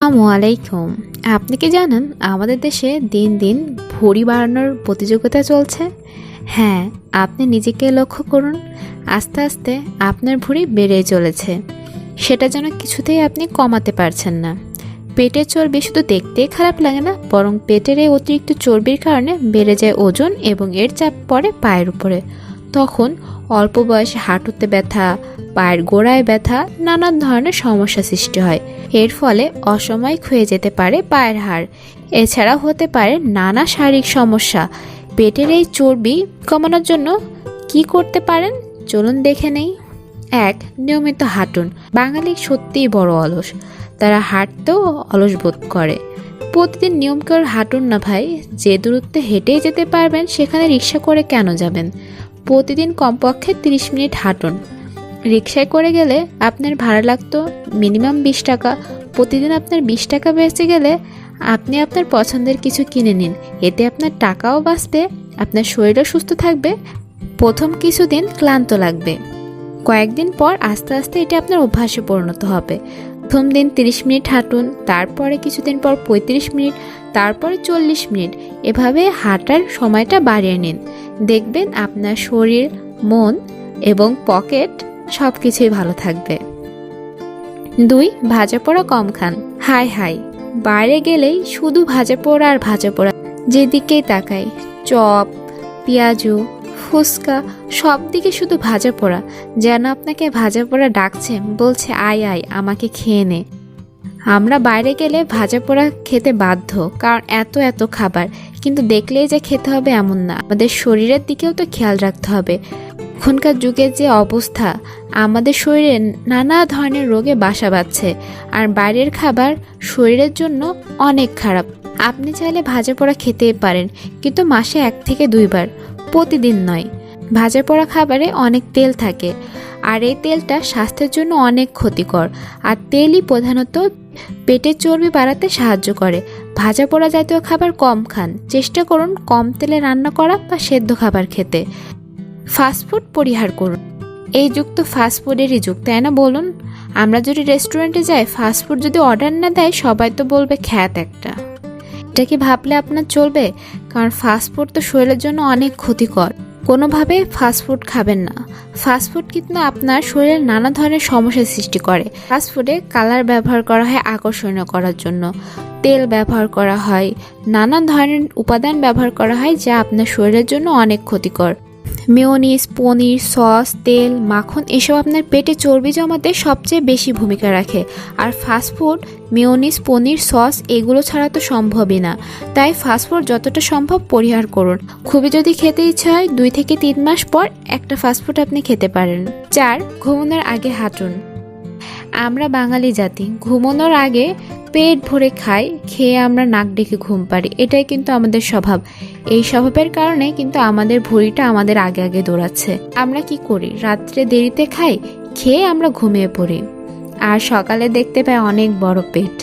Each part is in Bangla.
আলাইকুম। আপনি কি জানেন আমাদের দেশে দিন দিন ভুঁড়ি বাড়ানোর প্রতিযোগিতা চলছে? হ্যাঁ, আপনি নিজেকে লক্ষ্য করুন, আস্তে আস্তে আপনার ভুঁড়ি বেড়েই চলেছে। সেটা যেন কিছুতেই আপনি কমাতে পারছেন না। পেটের চর্বি শুধু দেখতেই খারাপ লাগে না, বরং পেটের এই অতিরিক্ত চর্বির কারণে বেড়ে যায় ওজন এবং এর চাপ পড়ে পায়ের উপরে। তখন অল্প বয়সে হাঁটুতে ব্যথা, পায়ের গোড়ায় ব্যথা, নানান ধরনের সমস্যা সৃষ্টি হয়। এর ফলে অসময়ে ক্ষয়ে যেতে পারে পায়ের হাড়। এছাড়াও হতে পারে নানা শারীরিক সমস্যা। পেটের এই চর্বি কমানোর জন্য কি করতে পারেন চলুন দেখে নেই। 1. নিয়মিত হাঁটুন। বাঙালি সত্যিই বড় অলস, তারা হাঁটতেও অলস বোধ করে। প্রতিদিন নিয়ম করে হাঁটুন না ভাই, যে দূরত্বে হেঁটেই যেতে পারবেন সেখানে রিক্সা করে কেন যাবেন? প্রতিদিন কমপক্ষে 30 মিনিট হাঁটুন। রিক্সায় করে গেলে আপনার ভাড়া লাগতো মিনিমাম 20 টাকা। প্রতিদিন আপনার 20 টাকা বেঁচে গেলে আপনি আপনার পছন্দের কিছু কিনে নিন, এতে আপনার টাকাও বাঁচবে, আপনার শরীরও সুস্থ থাকবে। প্রথম কিছুদিন ক্লান্ত লাগবে, কয়েকদিন পর আস্তে আস্তে এটা আপনার অভ্যাসে পরিণত হবে। প্রথম দিন 30 মিনিট হাঁটুন, তারপরে কিছুদিন পর 35 মিনিট, তারপরে 40 মিনিট, এভাবে হাঁটার সময়টা বাড়িয়ে নিন। দেখবেন আপনার শরীর, মন এবং পকেট সব কিছুই ভালো থাকবে। 2. ভাজা পোড়া কম খান। হাই হাই, বাইরে গেলেই শুধু ভাজা পোড়া আর ভাজা পোড়া, যেদিকেই তাকাই চপ, পেঁয়াজু, ফুচকা, সব দিকে শুধু ভাজা পোড়া, যেন আপনাকে ভাজা পোড়া ডাকছে, বলছে আয় আয় আমাকে খেয়ে নে। আমরা বাইরে গেলে ভাজা পোড়া খেতে বাধ্য, কারণ এত এত খাবার, কিন্তু দেখলেই যে খেতে হবে এমন না, আমাদের শরীরের দিকেও তো খেয়াল রাখতে হবে। এখনকার যুগের যে অবস্থা, আমাদের শরীরে নানা ধরনের রোগে বাসা বাঁধছে, আর বাইরের খাবার শরীরের জন্য অনেক খারাপ। আপনি চাইলে ভাজা পোড়া খেতেই পারেন, কিন্তু মাসে 1 থেকে 2 বার, প্রতিদিন নয়। ভাজা পোড়া খাবারে অনেক তেল থাকে, আর এই তেলটা স্বাস্থ্যের জন্য অনেক ক্ষতিকর। আর তেলই প্রধানত পেটের চর্বি বাড়াতে সাহায্য করে। ভাজা পোড়া জাতীয় খাবার কম খান, চেষ্টা করুন কম তেলে রান্না করা বা সেদ্ধ খাবার খেতে। ফাস্টফুড পরিহার করুন। এই যুগ তো ফাস্টফুডেরই যুগ, তাই না বলুন? আমরা যদি রেস্টুরেন্টে যাই, ফাস্টফুড যদি অর্ডার না দেয়, সবাই তো বলবে খ্যাত একটা। এটা কি ভাবলে আপনার চলবে? কারণ ফাস্টফুড তো শরীরের জন্য অনেক ক্ষতিকর। কোনোভাবে ফাস্টফুড খাবেন না। ফাস্টফুড কিন্তু আপনার শরীরে নানা ধরনের সমস্যার সৃষ্টি করে। ফাস্টফুডে কালার ব্যবহার করা হয় আকর্ষণীয় করার জন্য, তেল ব্যবহার করা হয়, নানান ধরনের উপাদান ব্যবহার করা হয় যা আপনার শরীরের জন্য অনেক ক্ষতিকর। মেয়োনিজ, পনির, সস, তেল, মাখন এসব আপনার পেটে চর্বি জমাতে সবচেয়ে বেশি ভূমিকা রাখে। আর ফাস্টফুড, মেয়োনিজ, পনির, সস এগুলো ছাড়া তো সম্ভবই না। তাই ফাস্টফুড যতটা সম্ভব পরিহার করুন। খুবই যদি খেতে ইচ্ছা হয় 2 থেকে 3 মাস পর একটা ফাস্টফুড আপনি খেতে পারেন। 4. ঘুমানোর আগে হাঁটুন। আমরা বাঙালি জাতি ঘুমানোর আগে পেট ভরে খাই, খেয়ে আমরা নাক ডেকে ঘুম পাড়ি, এটাই কিন্তু আমাদের স্বভাব। এই স্বভাবের কারণে কিন্তু আমাদের ভুঁড়িটা আমাদের আগে আগে দৌড়াচ্ছে। আমরা কি করি? রাত্রে দেরিতে খাই, খেয়ে আমরা ঘুমিয়ে পড়ি, আর সকালে দেখতে পাই অনেক বড় পেট।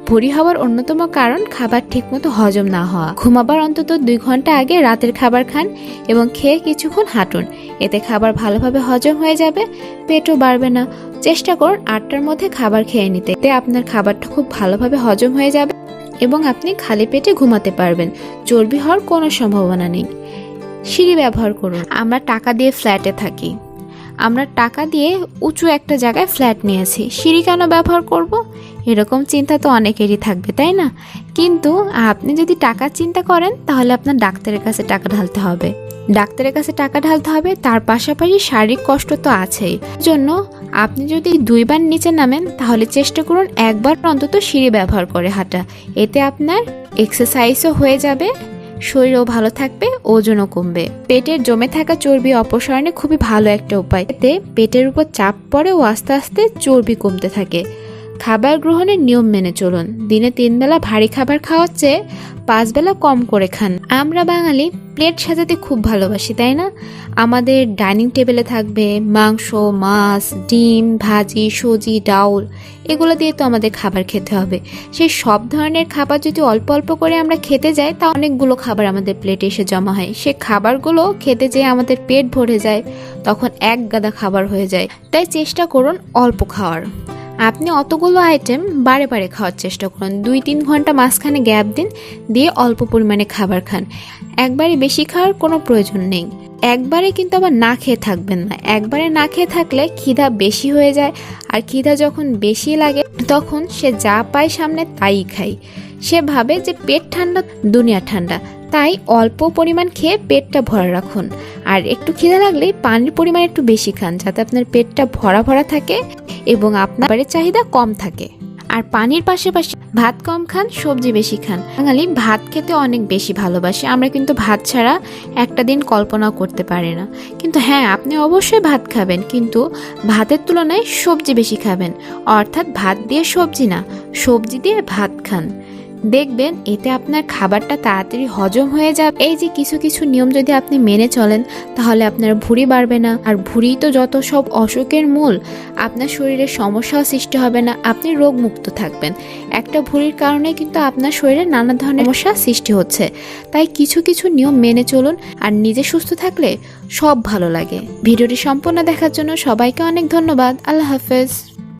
ভুঁড়ি হওয়ার অন্যতম কারণ খাবার ঠিকমতো হজম না হওয়া। ঘুমাবার অন্তত 2 ঘন্টা আগে রাতের খাবার খান এবং খেয়ে কিছুক্ষণ হাঁটুন, এতে খাবার ভালোভাবে হজম হয়ে যাবে, পেটও বাড়বে না। চেষ্টা করুন 8টার মধ্যে খাবার খেয়ে নিতে, এতে আপনার খাবারটা খুব ভালোভাবে হজম হয়ে যাবে এবং আপনি খালি পেটে ঘুমাতে পারবেন। চর্বি হওয়ার কোনো সম্ভাবনা নেই। সিঁড়ি ব্যবহার করুন। আমরা টাকা দিয়ে ফ্ল্যাটে থাকি, আমরা টাকা দিয়ে উঁচু একটা জায়গায় ফ্ল্যাট নিয়েছি, সিঁড়ি কেন ব্যবহার করব? এরকম চিন্তা তো অনেকেরই থাকবে, তাই না? কিন্তু আপনি যদি টাকার চিন্তা করেন, তাহলে আপনার ডাক্তারের কাছে টাকা ঢালতে হবে। তার পাশাপাশি শারীরিক কষ্ট তো আছেই। জন্য আপনি যদি 2 বার নিচে নামেন, তাহলে চেষ্টা করুন 1 বার অন্তত সিঁড়ি ব্যবহার করে হাঁটা। এতে আপনার এক্সারসাইজও হয়ে যাবে, শরীরও ভালো থাকবে, ওজনও কমবে। পেটের জমে থাকা চর্বি অপসারণে খুবই ভালো একটা উপায়। এতে পেটের উপর চাপ পড়ে ও আস্তে আস্তে চর্বি কমতে থাকে। খাবার গ্রহণের নিয়ম মেনে চলুন। দিনে 3 বেলা ভারী খাবার খাওয়ার চেয়ে 5 বেলা কম করে খান। আমরা বাঙালি প্লেট সাজাতে খুব ভালোবাসি, তাই না? আমাদের ডাইনিং টেবিলে থাকবে মাংস, মাছ, ডিম, ভাজি, সবজি, ডাউল, এগুলো দিয়ে তো আমাদের খাবার খেতে হবে। সেই সব ধরনের খাবার যদি অল্প অল্প করে আমরা খেতে যাই, তা অনেকগুলো খাবার আমাদের প্লেটে এসে জমা হয়। সে খাবারগুলো খেতে যেয়ে আমাদের পেট ভরে যায়, তখন এক গাদা খাবার হয়ে যায়। তাই চেষ্টা করুন অল্প খাওয়ার। আপনি অতগুলো আইটেম বারে বারে খাওয়ার চেষ্টা করুন, 2-3 ঘন্টা মাঝখানে গ্যাপ দিন, দিয়ে অল্প পরিমাণে খাবার খান। একবারে বেশি খাওয়ার কোনো প্রয়োজন নেই। একবারে কিন্তু আবার না খেয়ে থাকবেন না। একবারে না খেয়ে থাকলে খিদা বেশি হয়ে যায়, আর খিদা যখন বেশি লাগে তখন সে যা পায় সামনে তাই খায়। সে ভাবে যে পেট ঠান্ডা দুনিয়া ঠান্ডা, তাই অল্প পরিমাণ খেয়ে পেটটা ভরা রাখুন। আর একটু খিদা লাগলেই পানির পরিমাণ একটু বেশি খান, যাতে আপনার পেটটা ভরা ভরা থাকে এবং আপনার চাহিদা কম থাকে। আর পানির পাশাপাশি ভাত কম খান, সবজি বেশি খান। বাঙালি ভাত খেতে অনেক বেশি ভালোবাসে, আমরা কিন্তু ভাত ছাড়া একটা দিন কল্পনাও করতে পারি না। কিন্তু হ্যাঁ, আপনি অবশ্যই ভাত খাবেন, কিন্তু ভাতের তুলনায় সবজি বেশি খাবেন। অর্থাৎ ভাত দিয়ে সবজি না, সবজি দিয়ে ভাত খান। দেখবেন এতে আপনার খাবারটা তাড়াতাড়ি হজম হয়ে যাবে। এই যে কিছু কিছু নিয়ম যদি আপনি মেনে চলেন, তাহলে আপনার ভুঁড়ি বাড়বে না। আর ভুঁড়ি তো যত সব অসুখের মূল, আপনার শরীরে সমস্যাও সৃষ্টি হবে না, আপনি রোগমুক্ত থাকবেন। একটা ভুঁড়ির কারণে কিন্তু আপনার শরীরে নানা ধরনের সমস্যা সৃষ্টি হচ্ছে। তাই কিছু কিছু নিয়ম মেনে চলুন, আর নিজে সুস্থ থাকলে সব ভালো লাগে। ভিডিওটি সম্পূর্ণ দেখার জন্য সবাইকে অনেক ধন্যবাদ। আল্লাহ হাফেজ।